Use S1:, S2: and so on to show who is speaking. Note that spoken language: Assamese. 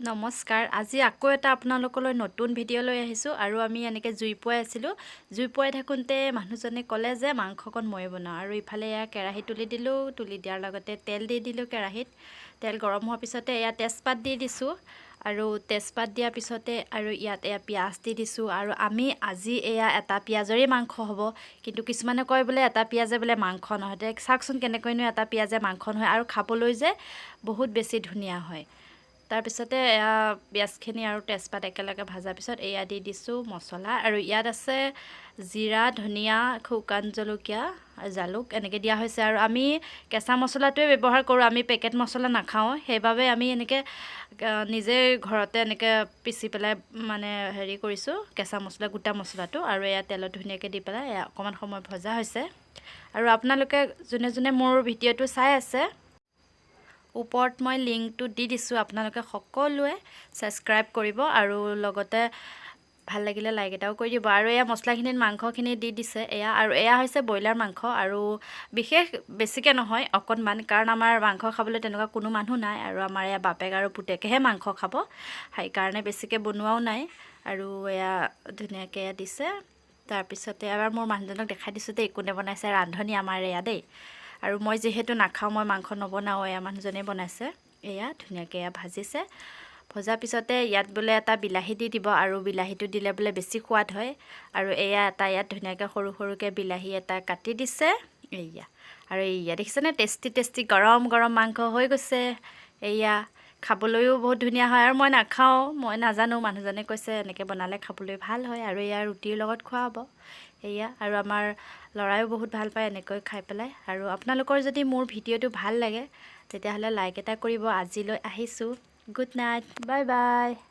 S1: নমস্কাৰ আজি আকৌ এটা আপোনালোকলৈ নতুন ভিডিঅ' লৈ আহিছোঁ আৰু আমি এনেকৈ জুই পুৱাই আছিলোঁ জুই পুৱাই থাকোঁতে মানুহজনে ক'লে যে মাংসকণ ময়ে বনাওঁ আৰু ইফালে এয়া কেৰাহী তুলি দিলোঁ তুলি দিয়াৰ লগতে তেল দি দিলোঁ কেৰাহীত তেল গৰম হোৱাৰ পিছতে এয়া তেজপাত দি দিছোঁ আৰু তেজপাত দিয়াৰ পিছতে আৰু ইয়াত এয়া পিঁয়াজ দি দিছোঁ আৰু আমি আজি এয়া এটা পিঁয়াজৰেই মাংস হ'ব কিন্তু কিছুমানে কয় বোলে এটা পিঁয়াজে বোলে মাংস নহয় চাওকচোন কেনেকৈনো এটা পিঁয়াজে মাংস নহয় আৰু খাবলৈ যে বহুত বেছি ধুনীয়া হয় তাৰপিছতে এয়া পিঁয়াজখিনি আৰু তেজপাত একেলগে ভাজাৰ পিছত এয়া দি দিছোঁ মছলা আৰু ইয়াত আছে জিৰা ধনিয়া শুকান জলকীয়া জালুক এনেকৈ দিয়া হৈছে আৰু আমি কেঁচা মছলাটোৱে ব্যৱহাৰ কৰোঁ আমি পেকেট মছলা নাখাওঁ সেইবাবে আমি এনেকৈ নিজে ঘৰতে এনেকৈ পিচি পেলাই মানে হেৰি কৰিছোঁ কেঁচা মছলা গোটা মছলাটো আৰু এয়া তেলত ধুনীয়াকৈ দি পেলাই এয়া অকণমান সময় ভজা হৈছে আৰু আপোনালোকে যোনে যোনে মোৰ ভিডিঅ'টো চাই আছে ওপৰত মই লিংকটো দি দিছোঁ আপোনালোকে সকলোৱে ছাবস্ক্ৰাইব কৰিব আৰু লগতে ভাল লাগিলে লাইক এটাও কৰি দিব আৰু এয়া মছলাখিনিত মাংসখিনি দি দিছে এয়া আৰু এয়া হৈছে ব্ৰইলাৰ মাংস আৰু বিশেষ বেছিকৈ নহয় অকণমান কাৰণ আমাৰ মাংস খাবলৈ তেনেকুৱা কোনো মানুহ নাই আৰু আমাৰ এয়া বাপেক আৰু পুতেকেহে মাংস খাব সেইকাৰণে বেছিকৈ বনোৱাও নাই আৰু এয়া ধুনীয়াকৈ দিছে তাৰপিছতে এবাৰ মোৰ মানুহজনক দেখাই দিছোঁ দেই কোনে বনাইছে ৰান্ধনি আমাৰ এয়া দেই আৰু মই যিহেতু নাখাওঁ মই মাংস নবনাওঁ এয়া মানুহজনে বনাইছে এয়া ধুনীয়াকৈ এয়া ভাজিছে ভজাৰ পিছতে ইয়াত বোলে এটা বিলাহী দি দিব আৰু বিলাহীটো দিলে বোলে বেছি সোৱাদ হয় আৰু এয়া এটা ইয়াত ধুনীয়াকৈ সৰু সৰুকৈ বিলাহী এটা কাটি দিছে এয়া আৰু এয়া দেখিছেনে টেষ্টি গৰম গৰম মাংস হৈ গৈছে এয়া খাবলৈও বহুত ধুনীয়া হয় আৰু মই নাখাওঁ মই নাজানো মানুহজনে কৈছে এনেকৈ বনালে খাবলৈ ভাল হয় আৰু এয়া ৰুটিৰ লগত খোৱা হ'ব এয়া আৰু আমাৰ ল'ৰাইও বহুত ভাল পায় এনেকৈ খাই পেলাই আৰু আপোনালোকৰ যদি মোৰ ভিডিঅ'টো ভাল লাগে তেতিয়াহ'লে লাইক এটা কৰিব আজিলৈ আহিছোঁ গুড নাইট বাই বাই